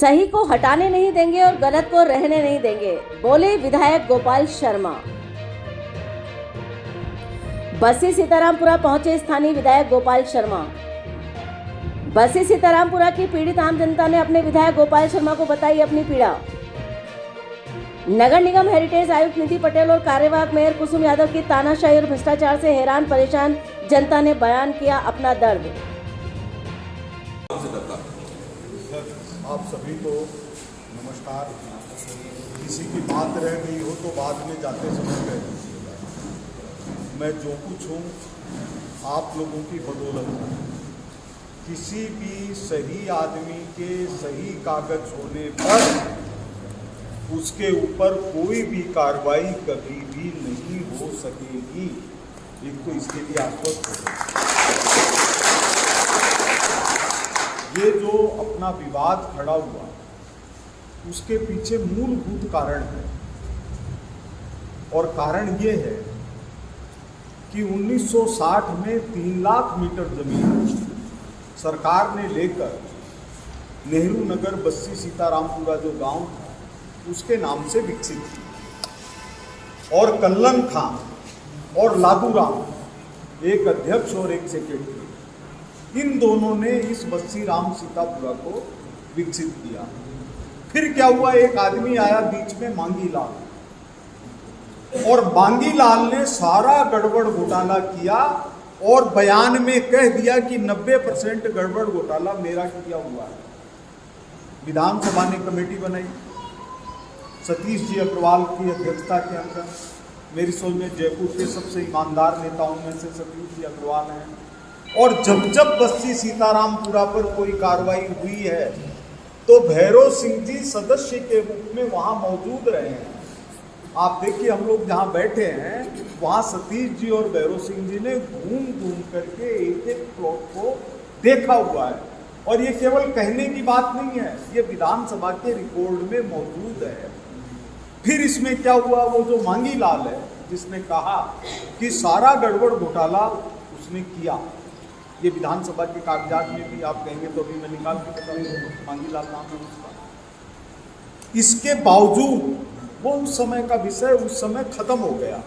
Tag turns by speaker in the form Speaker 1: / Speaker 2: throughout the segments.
Speaker 1: सही को हटाने नहीं देंगे और गलत को रहने नहीं देंगे, बोले विधायक गोपाल शर्मा। बस्सी सीतारामपुरा पहुंचे स्थानीय विधायक गोपाल शर्मा। बस्सी सीतारामपुरा की पीड़ित आम जनता ने अपने विधायक गोपाल शर्मा को बताई अपनी पीड़ा। नगर निगम हेरिटेज आयुक्त निधि पटेल और कार्यवाहक मेयर कुसुम यादव की तानाशाही और भ्रष्टाचार से हैरान परेशान जनता ने बयान किया अपना दर्द।
Speaker 2: आप सभी को नमस्कार। किसी की बात रह गई हो तो बाद में जाते समय कह दीजिएगा। मैं जो कुछ हूँ आप लोगों की बदौलत हूँ। किसी भी सही आदमी के सही कागज होने पर उसके ऊपर कोई भी कार्रवाई कभी भी नहीं हो सकेगी। एक तो इसके लिए आश्वस्त हो। ये जो अपना विवाद खड़ा हुआ उसके पीछे मूलभूत कारण है, और कारण ये है कि 1960 में 3 लाख मीटर जमीन सरकार ने लेकर नेहरू नगर बस्सी सीतारामपुरा जो गांव था उसके नाम से विकसित की, और कल्लन खां और लादूराम एक अध्यक्ष और एक सेक्रेटरी, इन दोनों ने इस बस्सी राम सीतापुरा को विकसित किया। फिर क्या हुआ, एक आदमी आया बीच में, मांगी लाल, और मांगी लाल ने सारा गड़बड़ घोटाला किया और बयान में कह दिया कि 90% गड़बड़ घोटाला मेरा किया हुआ है। विधानसभा ने कमेटी बनाई सतीश जी अग्रवाल की अध्यक्षता के अंदर। मेरी सोच में जयपुर के सबसे ईमानदार नेताओं में से सतीश जी अग्रवाल हैं। और जब जब बस्सी सीतारामपुरा पर कोई कार्रवाई हुई है तो भैरव सिंह जी सदस्य के रूप में वहां मौजूद रहे हैं। आप देखिए, हम लोग जहां बैठे हैं वहां सतीश जी और भैरव सिंह जी ने घूम घूम करके एक एक प्लॉट को देखा हुआ है। और ये केवल कहने की बात नहीं है, ये विधानसभा के रिकॉर्ड में मौजूद है। फिर इसमें क्या हुआ, वो जो मांगी लाल है जिसने कहा कि सारा गड़बड़ घोटाला उसने किया, ये विधानसभा के कागजात में भी आप कहेंगे तो भी मैं निकाल के बता दूं, मांगी लाल नाम है उसका। इसके बावजूद वो उस समय का विषय उस समय खत्म हो गया।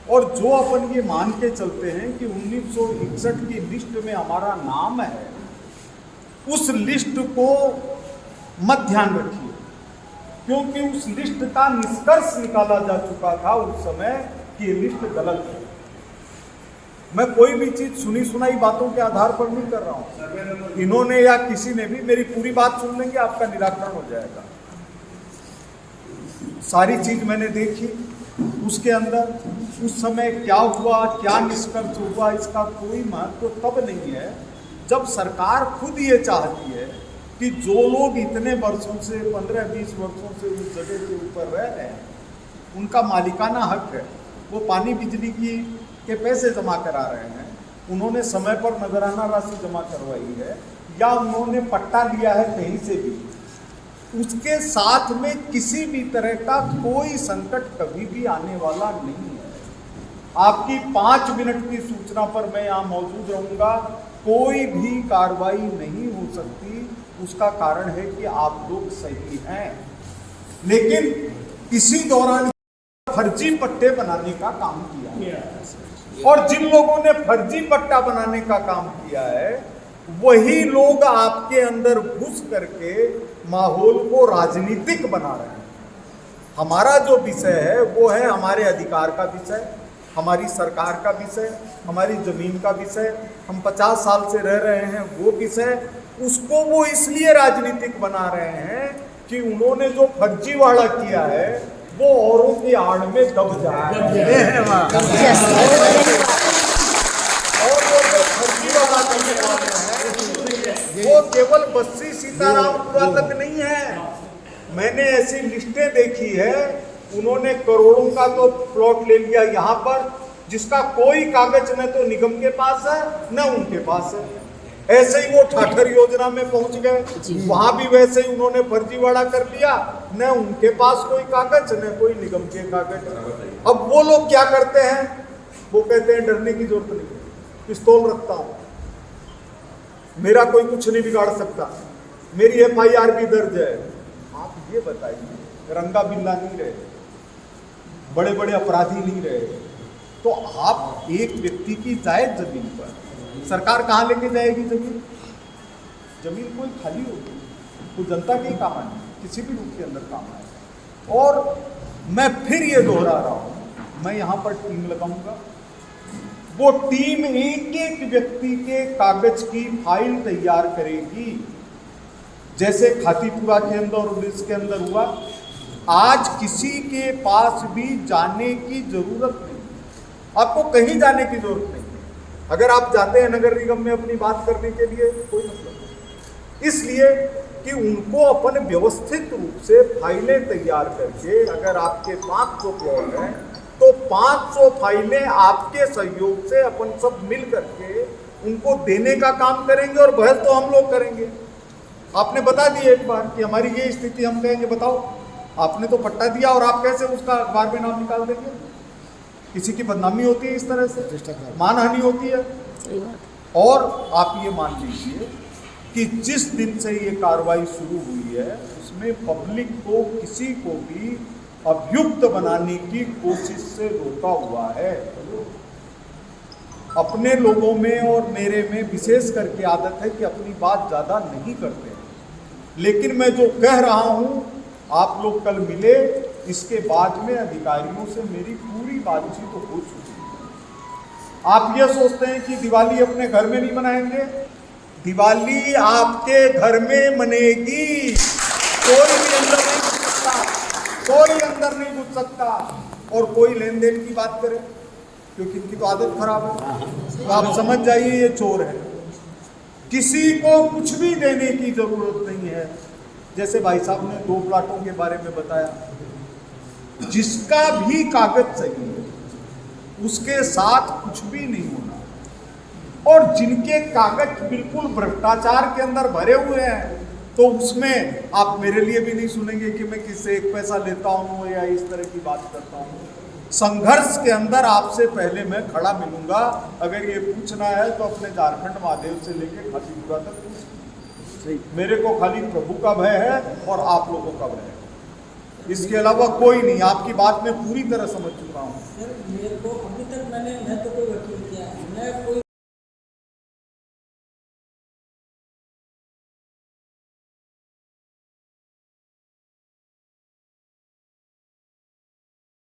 Speaker 2: और जो अपन ये मान के चलते हैं कि 1961 की लिस्ट में हमारा नाम है, उस लिस्ट को मत ध्यान रखिए, क्योंकि उस लिस्ट का निष्कर्ष निकाला जा चुका था उस समय कि ये लिस्ट गलत है। मैं कोई भी चीज सुनी सुनाई बातों के आधार पर नहीं कर रहा हूं। इन्होंने या किसी ने भी मेरी पूरी बात सुन लेंगे, आपका निराकरण हो जाएगा। सारी चीज मैंने देखी, उसके अंदर उस समय क्या हुआ, क्या निष्कर्ष हुआ, इसका कोई महत्व तब नहीं है जब सरकार खुद ये चाहती है कि जो लोग इतने वर्षों से 15-20 वर्षों से उस जगह के ऊपर रह रहे हैं उनका मालिकाना हक है, वो पानी बिजली की के पैसे जमा करा रहे हैं, उन्होंने समय पर नजराना राशि जमा करवाई है, या उन्होंने पट्टा लिया है कहीं से भी, उसके साथ में किसी भी तरह का कोई संकट कभी भी आने वाला नहीं है। आपकी 5 मिनट की सूचना पर मैं यहाँ मौजूद रहूंगा, कोई भी कार्रवाई नहीं हो सकती। उसका कारण है कि आप लोग सही हैं, लेकिन इसी दौरान फर्जी पट्टे बनाने का काम किया है। और जिन लोगों ने फर्जी पट्टा बनाने का काम किया है वही लोग आपके अंदर घुस करके माहौल को राजनीतिक बना रहे हैं। हमारा जो विषय है वो है हमारे अधिकार का विषय, हमारी सरकार का विषय, हमारी जमीन का विषय, हम 50 साल से रह रहे हैं वो विषय। उसको वो इसलिए राजनीतिक बना रहे हैं कि उन्होंने जो फर्जीवाड़ा किया है वो औरों की आड़ में दब जाए। और वो जो फर्जीवाड़ा करने वाले हैं वो केवल बस्सी सीतारामपुरा तक नहीं है। मैंने ऐसी लिस्टें देखी है, उन्होंने करोड़ों का तो प्लॉट ले लिया यहाँ पर, जिसका कोई कागज न तो निगम के पास है न उनके पास है। ऐसे ही वो ठाठर योजना में पहुंच गए, वहां भी वैसे ही उन्होंने फर्जीवाड़ा कर लिया, न उनके पास कोई कागज न कोई निगम के कागज। अब वो लोग क्या करते हैं, वो कहते हैं डरने की जरूरत नहीं, पिस्तौल रखता हूं, मेरा कोई कुछ नहीं बिगाड़ सकता, मेरी FIR भी दर्ज है, आप ये बताइए, रंगा बिल्ला नहीं रहे, बड़े बड़े अपराधी नहीं रहे, तो आप एक व्यक्ति की जायज जमीन पर सरकार कहाँ लेके जाएगी? जमीन कोई खाली होगी, वो जनता के ही काम आए, किसी भी रूप के अंदर काम आए। और मैं फिर ये दोहरा रहा हूँ, मैं यहाँ पर टीम लगाऊंगा, वो टीम एक एक व्यक्ति के कागज की फाइल तैयार करेगी, जैसे खातीपुरा के अंदर और इसके अंदर हुआ। आज किसी के पास भी जाने की जरूरत नहीं, आपको कहीं जाने की जरूरत नहीं। अगर आप जाते हैं नगर निगम में अपनी बात करने के लिए, कोई मतलब नहीं, इसलिए कि उनको अपन व्यवस्थित रूप से फाइलें तैयार करके, अगर आपके 500 प्लॉट हैं तो 500 फाइलें आपके सहयोग से अपन सब मिल करके उनको देने का काम करेंगे, और बहस तो हम लोग करेंगे। आपने बता दिया एक बार कि हमारी ये स्थिति, हम कहेंगे बताओ, आपने तो पट्टा दिया और आप कैसे उसका अखबार में नाम निकाल देंगे? किसी की बदनामी होती है, इस तरह से मानहानि होती है। और आप ये मान लीजिए कि जिस दिन से ये कार्रवाई शुरू हुई है, उसमें पब्लिक को किसी को भी अभियुक्त बनाने की कोशिश से रोका हुआ है। अपने लोगों में और मेरे में विशेष करके आदत है कि अपनी बात ज़्यादा नहीं करते हैं, लेकिन मैं जो कह रहा हूँ, आप लोग कल मिले, इसके बाद में अधिकारियों से मेरी पूरी बातचीत हो चुकी है। आप ये सोचते हैं कि दिवाली अपने घर में नहीं मनाएंगे? दिवाली आपके घर में मनेगी, कोई भी अंदर नहीं घुस सकता, कोई अंदर नहीं घुस सकता। और कोई लेन देन की बात करे, क्योंकि इनकी तो आदत खराब है, तो आप समझ जाइए ये चोर है। किसी को कुछ भी देने की जरूरत नहीं है। जैसे भाई साहब ने 2 प्लाटों के बारे में बताया, जिसका भी कागज सही है उसके साथ कुछ भी नहीं होना, और जिनके कागज बिल्कुल भ्रष्टाचार के अंदर भरे हुए हैं, तो उसमें आप मेरे लिए भी नहीं सुनेंगे कि मैं किससे 1 पैसा लेता हूँ या इस तरह की बात करता हूँ। संघर्ष के अंदर आपसे पहले मैं खड़ा मिलूंगा। अगर ये पूछना है तो अपने झारखंड महादेव से लेकर खातीपुरा तक पूछ, मेरे को खाली प्रभु का भय है और आप लोगों का भय है, इसके अलावा कोई नहीं। आपकी बात में पूरी तरह समझ चुका हूँ।
Speaker 3: सर, मेरे को अभी तक मैं तो कोई वकील किया, मैं कोई